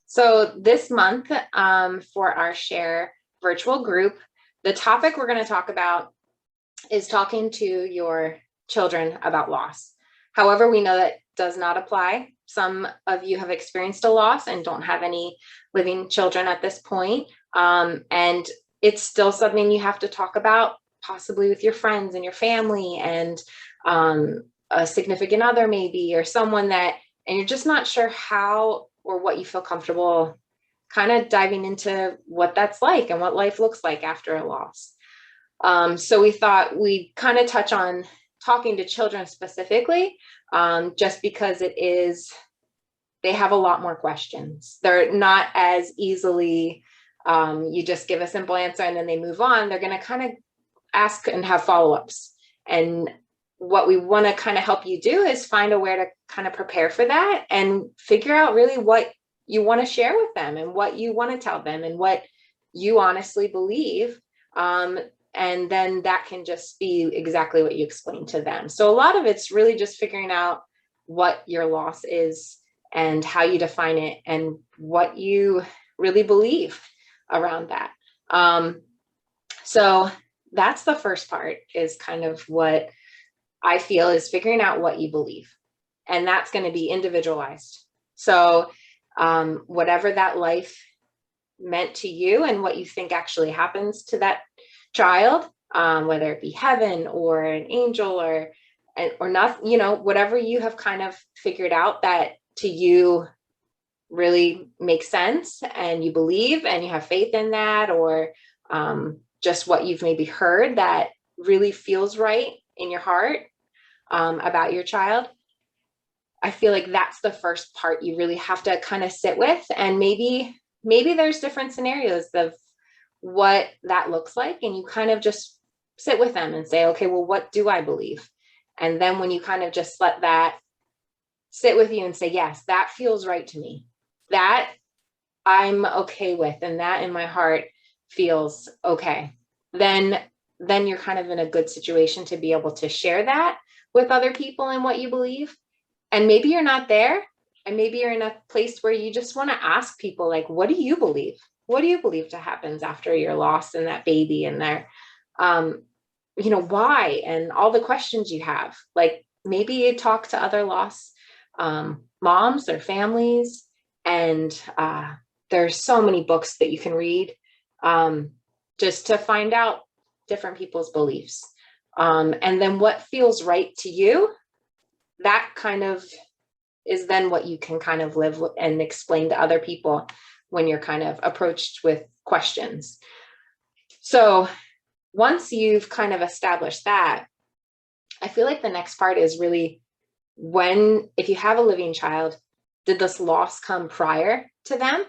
So this month, for our share virtual group, the topic we're going to talk about is talking to your children about loss. However, we know that does not apply. Some of you have experienced a loss and don't have any living children at this point. And it's still something you have to talk about, possibly with your friends and your family and a significant other maybe, or someone that, and you're just not sure how or what you feel comfortable kind of diving into what that's like and what life looks like after a loss. So we thought we'd kind of touch on talking to children specifically, just because they have a lot more questions. They're not as easily, you just give a simple answer and then they move on. They're going to kind of ask and have follow-ups. And what we want to kind of help you do is find a way to kind of prepare for that and figure out really what you want to share with them and what you want to tell them and what you honestly believe. And then that can just be exactly what you explain to them. So a lot of it's really just figuring out what your loss is and how you define it and what you really believe around that. So that's the first part, is kind of what I feel is figuring out what you believe. And that's going to be individualized. So whatever that life meant to you and what you think actually happens to that child, whether it be heaven or an angel or not, whatever you have kind of figured out that to you really makes sense and you believe and you have faith in that, or just what you've maybe heard that really feels right in your heart about your child. I feel like that's the first part you really have to kind of sit with, and maybe there's different scenarios of what that looks like, and you kind of just sit with them and say, okay, well, what do I believe? And then when you kind of just let that sit with you and say, yes, that feels right to me, that I'm okay with, and that in my heart feels okay, then you're kind of in a good situation to be able to share that with other people and what you believe. And maybe you're not there, and maybe you're in a place where you just want to ask people, like, what do you believe? What do you believe to happens after your loss and that baby and their, why, and all the questions you have. Like, maybe you talk to other loss moms or families, and there's so many books that you can read just to find out different people's beliefs. And then what feels right to you, that kind of is then what you can kind of live and explain to other people when you're kind of approached with questions. So once you've kind of established that, I feel like the next part is really if you have a living child, did this loss come prior to them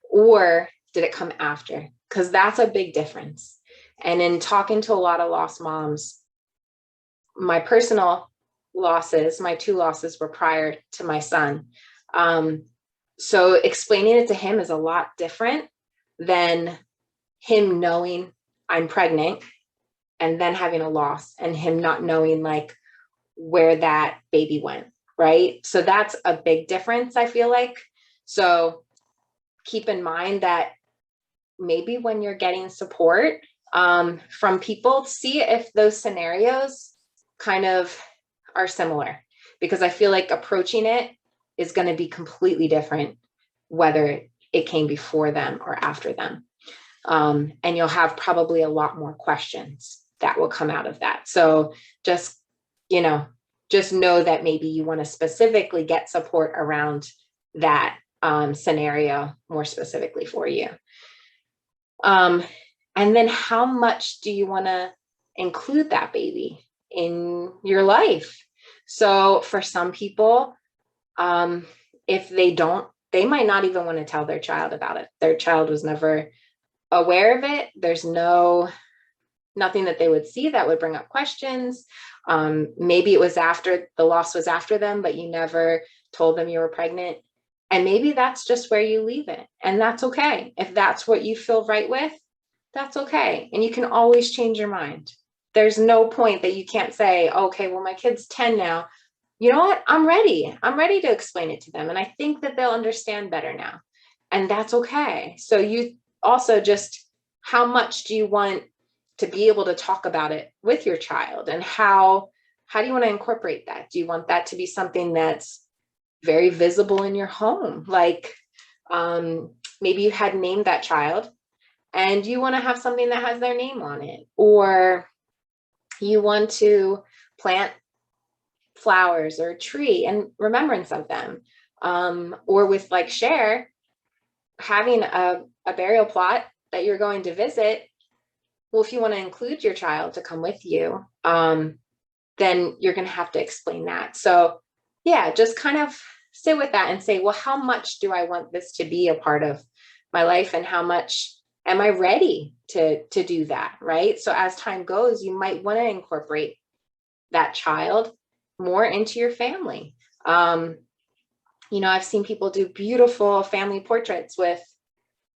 or did it come after? Because that's a big difference. And in talking to a lot of lost moms, my personal losses, my 2 losses were prior to my son. So explaining it to him is a lot different than him knowing I'm pregnant and then having a loss and him not knowing like where that baby went, right? So that's a big difference, I feel like. So keep in mind that maybe when you're getting support from people, see if those scenarios kind of are similar, because I feel like approaching it is going to be completely different whether it came before them or after them. And you'll have probably a lot more questions that will come out of that. So just know that maybe you want to specifically get support around that scenario more specifically for you. And then how much do you want to include that baby in your life? So for some people, if they might not even want to tell their child about it. Their child was never aware of it. There's nothing that they would see that would bring up questions. Maybe it was after the loss was after them, but you never told them you were pregnant. And maybe that's just where you leave it. And that's okay. If that's what you feel right with, that's okay. And you can always change your mind. There's no point that you can't say, okay, well, my kid's 10 now. You know what? I'm ready. I'm ready to explain it to them. And I think that they'll understand better now. and that's okay. So you also just, how much do you want to be able to talk about it with your child, and how do you want to incorporate that? Do you want that to be something that's very visible in your home? Like, maybe you had named that child and you want to have something that has their name on it, or you want to plant flowers or a tree and remembrance of them. Or with like Cher, having a burial plot that you're going to visit. Well, if you want to include your child to come with you, then you're going to have to explain that. So yeah, just kind of sit with that and say, well, how much do I want this to be a part of my life, and how much am I ready to do that? Right. So as time goes, you might want to incorporate that child more into your family. I've seen people do beautiful family portraits with,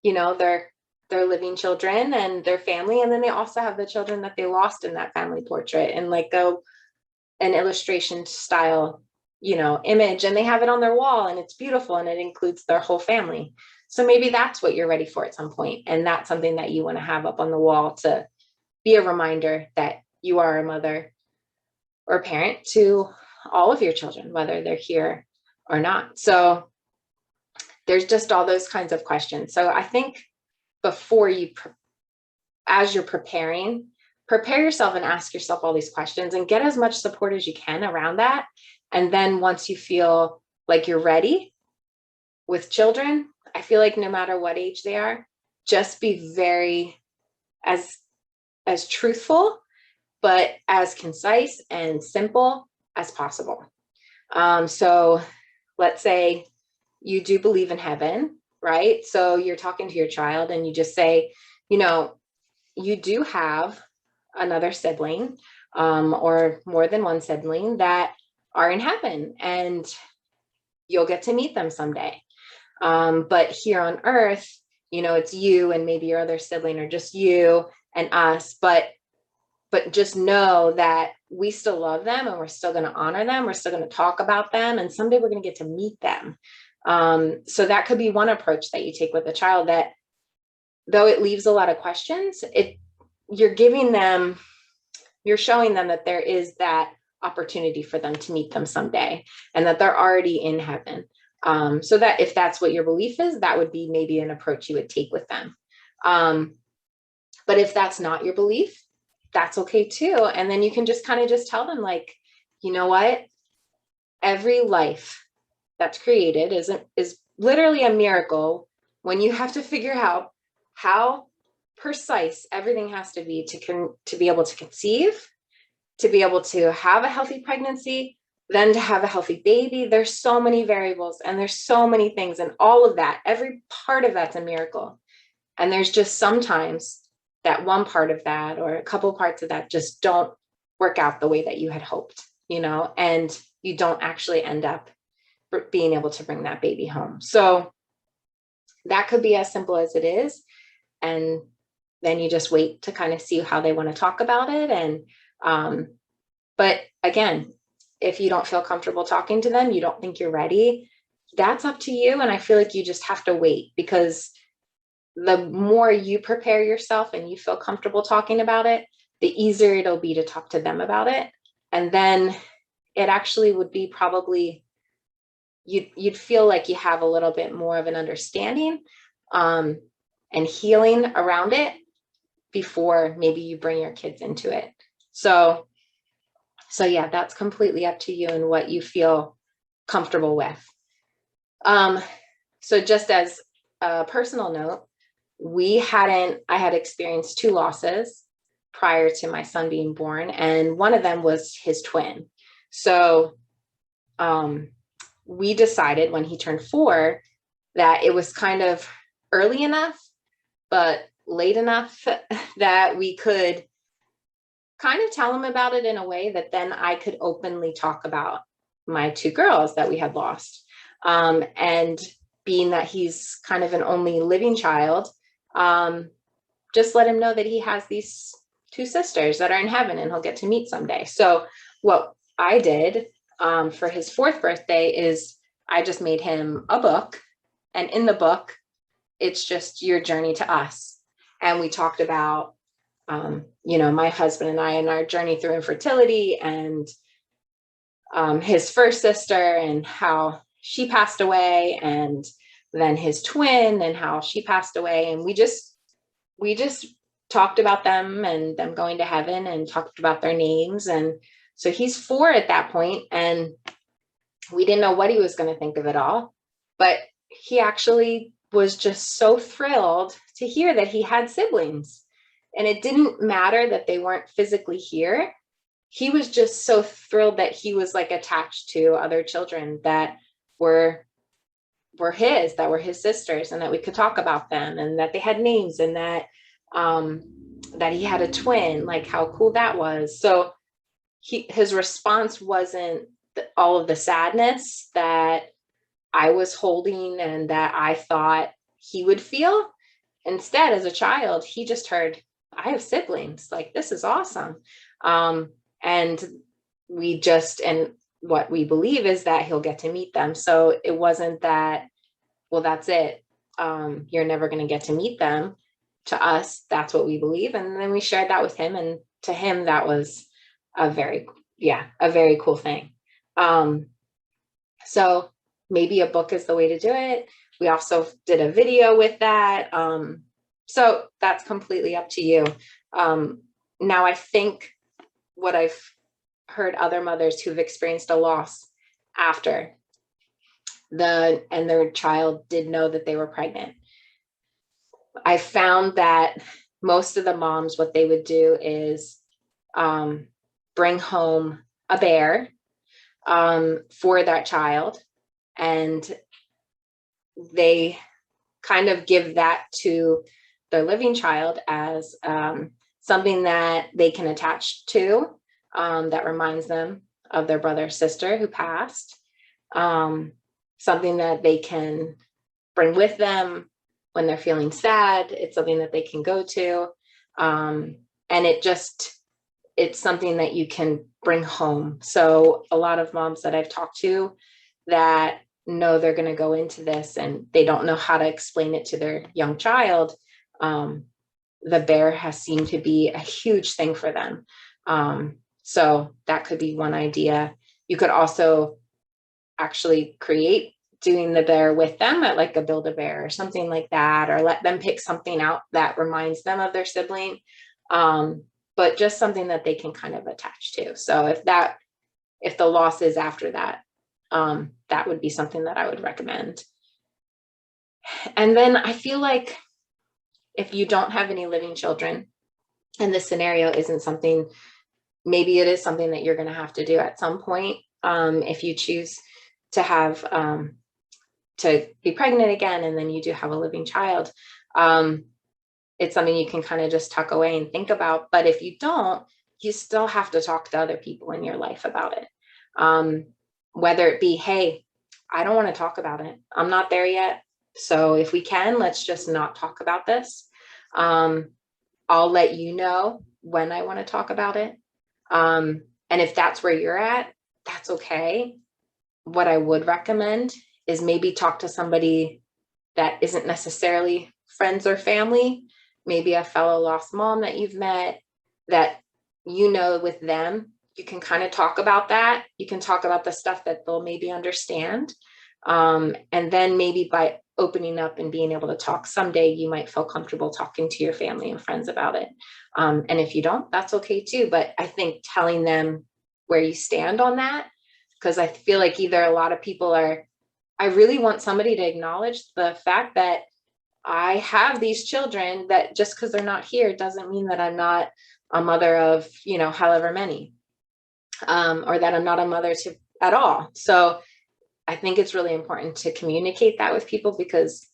their living children and their family. And then they also have the children that they lost in that family portrait, and like an illustration style, image, and they have it on their wall, and it's beautiful, and it includes their whole family. So maybe that's what you're ready for at some point, and that's something that you want to have up on the wall to be a reminder that you are a mother or a parent to all of your children, whether they're here or not. So there's just all those kinds of questions. So I think before as you're preparing, prepare yourself and ask yourself all these questions and get as much support as you can around that. And then once you feel like you're ready with children, I feel like no matter what age they are, just be very as truthful, but as concise and simple as possible. So let's say you do believe in heaven, right? So you're talking to your child and you just say, you do have another sibling, or more than one sibling that are in heaven, and you'll get to meet them someday. But here on earth, it's you and maybe your other sibling, or just you and us. But just know that we still love them, and we're still going to honor them. We're still going to talk about them, and someday we're going to get to meet them. So that could be one approach that you take with a child, that though it leaves a lot of questions, you're showing them that there is that opportunity for them to meet them someday, and that they're already in heaven. So that if that's what your belief is, that would be maybe an approach you would take with them. But if that's not your belief, that's okay too. And then you can just kind of just tell them, like, you know what? Every life that's created is literally a miracle, when you have to figure out how precise everything has to be to be able to conceive, to be able to have a healthy pregnancy, then to have a healthy baby. There's so many variables, and there's so many things, and all of that, every part of that's a miracle. And there's just sometimes that one part of that, or a couple parts of that, just don't work out the way that you had hoped, and you don't actually end up being able to bring that baby home. So that could be as simple as it is. And then you just wait to kind of see how they want to talk about it. And, but again, if you don't feel comfortable talking to them, you don't think you're ready, that's up to you. And I feel like you just have to wait, because the more you prepare yourself and you feel comfortable talking about it, the easier it'll be to talk to them about it. And then it actually would be probably, you'd feel like you have a little bit more of an understanding, and healing around it before maybe you bring your kids into it. So yeah, that's completely up to you and what you feel comfortable with. So just as a personal note, I had experienced 2 losses prior to my son being born, and one of them was his twin. So we decided when he turned 4 that it was kind of early enough, but late enough that we could kind of tell him about it in a way that then I could openly talk about my 2 girls that we had lost. And being that he's kind of an only living child, just let him know that he has these 2 sisters that are in heaven and he'll get to meet someday. So what I did for his 4th birthday is I just made him a book, and in the book it's just your journey to us. And we talked about, my husband and I and our journey through infertility, and his first sister and how she passed away, and then his twin and how she passed away. And we just talked about them and them going to heaven, and talked about their names. And so he's 4 at that point, and we didn't know what he was going to think of it all, but he actually was just so thrilled to hear that he had siblings. And it didn't matter that they weren't physically here. He was just so thrilled that he was like attached to other children that were that were his sisters, and that we could talk about them, and that they had names, and that he had a twin. Like, how cool that was. So his response wasn't all of the sadness that I was holding and that I thought he would feel. Instead, as a child, he just heard, I have siblings. Like, this is awesome. And what we believe is that he'll get to meet them. So it wasn't that, well, that's it. You're never going to get to meet them. To us, that's what we believe. And then we shared that with him. And to him, that was a very cool thing. So maybe a book is the way to do it. We also did a video with that. So that's completely up to you. Now, I think what I've heard other mothers who've experienced a loss after and their child did know that they were pregnant. I found that most of the moms, what they would do is bring home a bear for that child, and they kind of give that to their living child as something that they can attach to, that reminds them of their brother or sister who passed, something that they can bring with them when they're feeling sad. It's something that they can go to, and it's something that you can bring home. So a lot of moms that I've talked to that know they're going to go into this and they don't know how to explain it to their young child, the bear has seemed to be a huge thing for them. So that could be one idea. You could also actually create doing the bear with them at like a Build-A-Bear or something like that, or let them pick something out that reminds them of their sibling. But just something that they can kind of attach to. So if the loss is after that, that would be something that I would recommend. And then I feel like if you don't have any living children and this scenario isn't something, maybe it is something that you're going to have to do at some point. If you choose to have, to be pregnant again, and then you do have a living child, it's something you can kind of just tuck away and think about. But if you don't, you still have to talk to other people in your life about it. Whether it be, hey, I don't want to talk about it. I'm not there yet. So if we can, let's just not talk about this. I'll let you know when I want to talk about it. And if that's where you're at, that's okay. What I would recommend is maybe talk to somebody that isn't necessarily friends or family, maybe a fellow lost mom that you've met, that with them, you can kind of talk about that. You can talk about the stuff that they'll maybe understand. And then maybe by opening up and being able to talk someday, you might feel comfortable talking to your family and friends about it. And if you don't, that's okay too. But I think telling them where you stand on that, because I feel like either a lot of people I really want somebody to acknowledge the fact that I have these children, that just because they're not here doesn't mean that I'm not a mother of, however many, or that I'm not a mother to at all. So I think it's really important to communicate that with people, because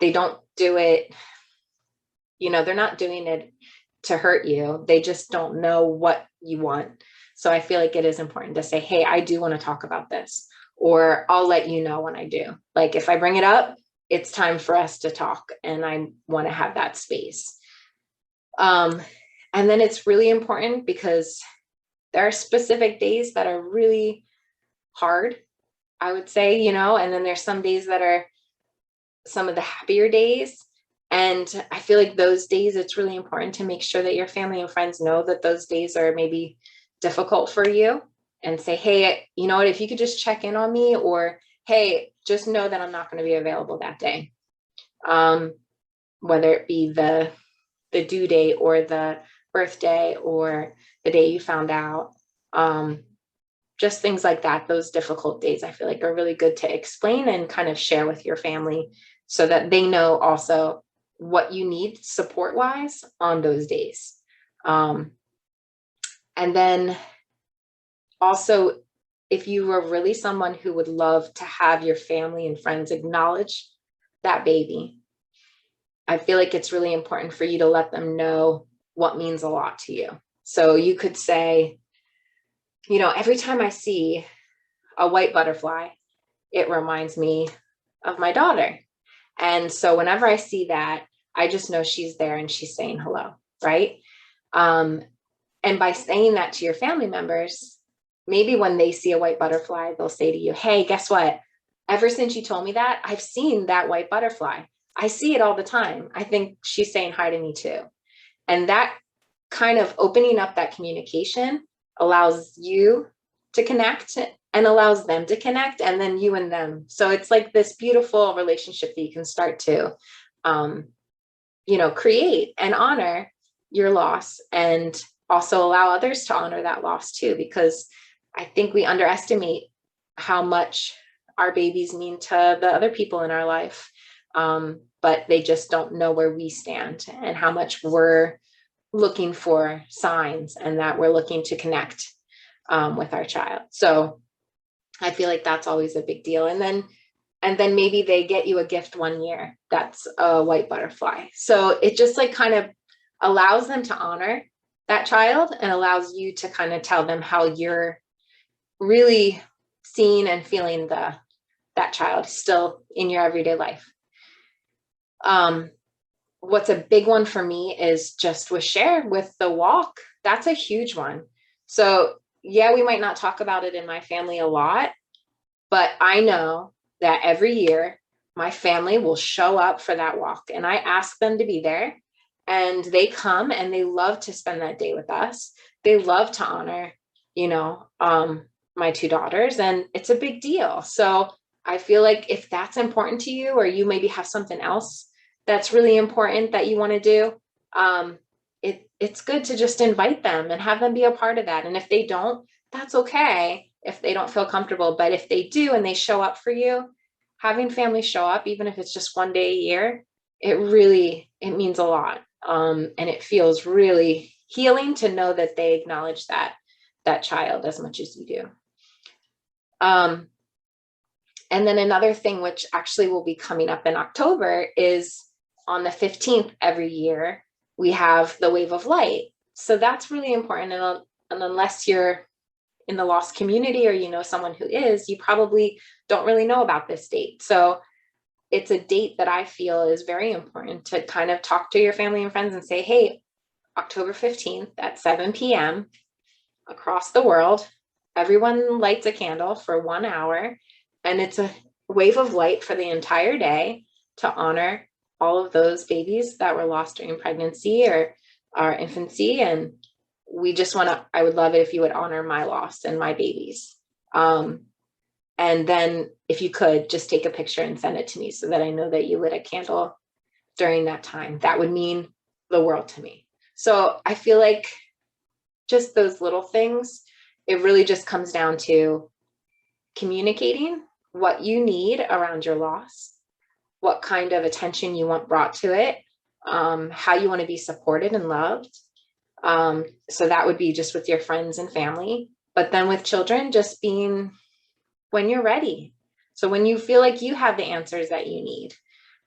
they don't do it, they're not doing it to hurt you. They just don't know what you want. So I feel like it is important to say, hey, I do want to talk about this, or I'll let you know when I do. Like, if I bring it up, it's time for us to talk, and I want to have that space. And then it's really important because there are specific days that are really hard, I would say, and then there's some days that are some of the happier days. And I feel like those days, it's really important to make sure that your family and friends know that those days are maybe difficult for you, and say, hey, you know what, if you could just check in on me, or hey, just know that I'm not going to be available that day. Um, Whether it be the due date or the birthday or the day you found out. Just things like that, those difficult days, I feel like are really good to explain and kind of share with your family, so that they know also what you need support wise on those days. Um, and then also, if you were really someone who would love to have your family and friends acknowledge that baby, I feel like it's really important for you to let them know what means a lot to you. So you could say, you know, every time I see a white butterfly, it reminds me of my daughter. And so whenever I see that, I just know she's there and she's saying hello, right? Um, and by saying that to your family members, maybe when they see a white butterfly, they'll say to you, hey, guess what? Ever since you told me that, I've seen that white butterfly. I see it all the time. I think she's saying hi to me too. And that kind of opening up that communication allows you to connect and allows them to connect, and then you and them. So it's like this beautiful relationship that you can start to, um, create and honor your loss, and also allow others to honor that loss too, because I think we underestimate how much our babies mean to the other people in our life. But they just don't know where we stand and how much we're looking for signs, and that we're looking to connect with our child. So I feel like that's always a big deal. And then maybe they get you a gift one year that's a white butterfly. So it just like kind of allows them to honor that child, and allows you to kind of tell them how you're really seeing and feeling that child still in your everyday life. What's a big one for me is just with Cher, with the walk. That's a huge one. So yeah, we might not talk about it in my family a lot, but I know that every year my family will show up for that walk, and I ask them to be there, and they come and they love to spend that day with us. They love to honor, you know, my two daughters, and it's a big deal. So I feel like if that's important to you, or you maybe have something else that's really important that you want to do, it's good to just invite them and have them be a part of that. And if they don't, that's okay if they don't feel comfortable. But if they do and they show up for you, having family show up, even if it's just one day a year, it means a lot. And it feels really healing to know that they acknowledge that child as much as you do. And then another thing, which actually will be coming up in October, is on the 15th every year, we have the Wave of Light. So that's really important. And unless you're in the lost community, or you know someone who is, you probably don't really know about this date. So it's a date that I feel is very important to kind of talk to your family and friends and say, hey, October 15th at 7 p.m. across the world, everyone lights a candle for 1 hour, and it's a wave of light for the entire day to honor all of those babies that were lost during pregnancy or our infancy. And I would love it if you would honor my loss and my babies. And then if you could just take a picture and send it to me, so that I know that you lit a candle during that time. That would mean the world to me. So I feel like just those little things, it really just comes down to communicating what you need around your loss, what kind of attention you want brought to it, how you want to be supported and loved. So that would be just with your friends and family. But then with children, just being when you're ready. So when you feel like you have the answers that you need,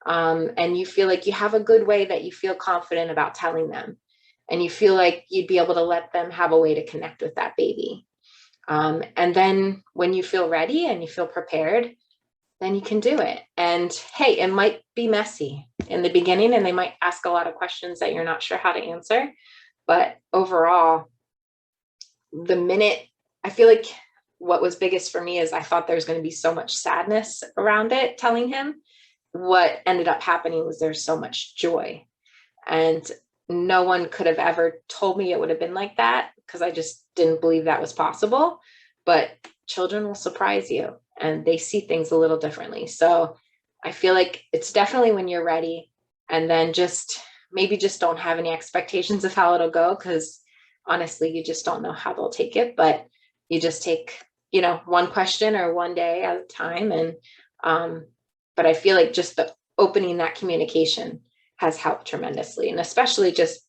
and you feel like you have a good way that you feel confident about telling them, and you feel like you'd be able to let them have a way to connect with that baby. And then when you feel ready and you feel prepared, then you can do it. And hey, it might be messy in the beginning, and they might ask a lot of questions that you're not sure how to answer. But overall, I feel like what was biggest for me is I thought there was going to be so much sadness around it, telling him. what ended up happening was there's so much joy. And no one could have ever told me it would have been like that, because I just didn't believe that was possible. But children will surprise you and they see things a little differently. So I feel like it's definitely when you're ready, and then just maybe just don't have any expectations of how it'll go, because honestly, you just don't know how they'll take it. But you just take, one question or one day at a time. And, but I feel like just the opening that communication has helped tremendously. And especially just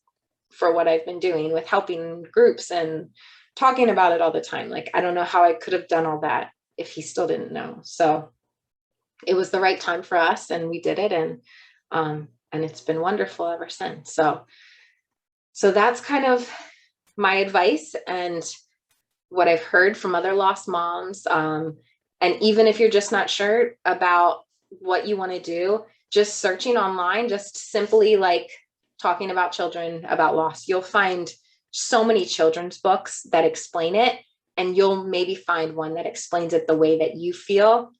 for what I've been doing with helping groups and talking about it all the time. Like, I don't know how I could have done all that if he still didn't know. So it was the right time for us, and we did it. And it's been wonderful ever since. So that's kind of my advice and what I've heard from other lost moms. And even if you're just not sure about what you want to do, just searching online, just simply like talking about children, about loss, you'll find so many children's books that explain it. And you'll maybe find one that explains it the way that you feel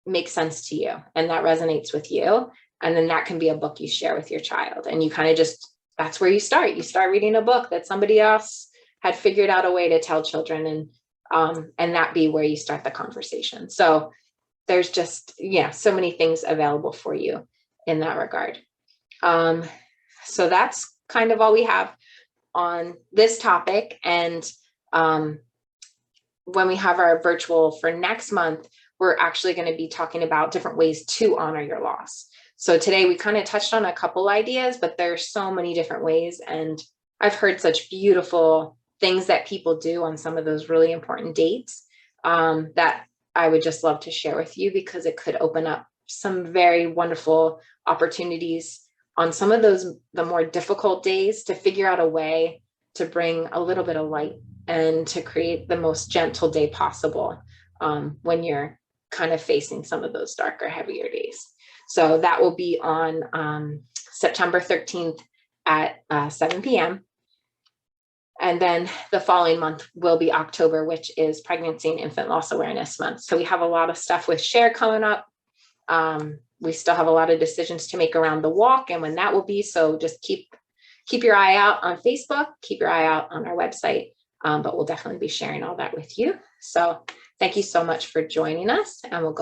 makes sense to you and that resonates with you. And then that can be a book you share with your child. And you kind of just, that's where you start. You start reading a book that somebody else had figured out a way to tell children, and that be where you start the conversation. So there's just, so many things available for you in that regard. So that's kind of all we have on this topic. And when we have our virtual for next month, we're actually going to be talking about different ways to honor your loss. So today we kind of touched on a couple ideas, but there's so many different ways. And I've heard such beautiful things that people do on some of those really important dates that I would just love to share with you, because it could open up some very wonderful opportunities on some of those, the more difficult days, to figure out a way to bring a little bit of light and to create the most gentle day possible when you're kind of facing some of those darker, heavier days. So that will be on September 13th at 7 p.m. And then the following month will be October, which is Pregnancy and Infant Loss Awareness Month. So we have a lot of stuff with Share coming up. We still have a lot of decisions to make around the walk and when that will be. So just keep your eye out on Facebook, keep your eye out on our website, but we'll definitely be sharing all that with you. So thank you so much for joining us, and we'll go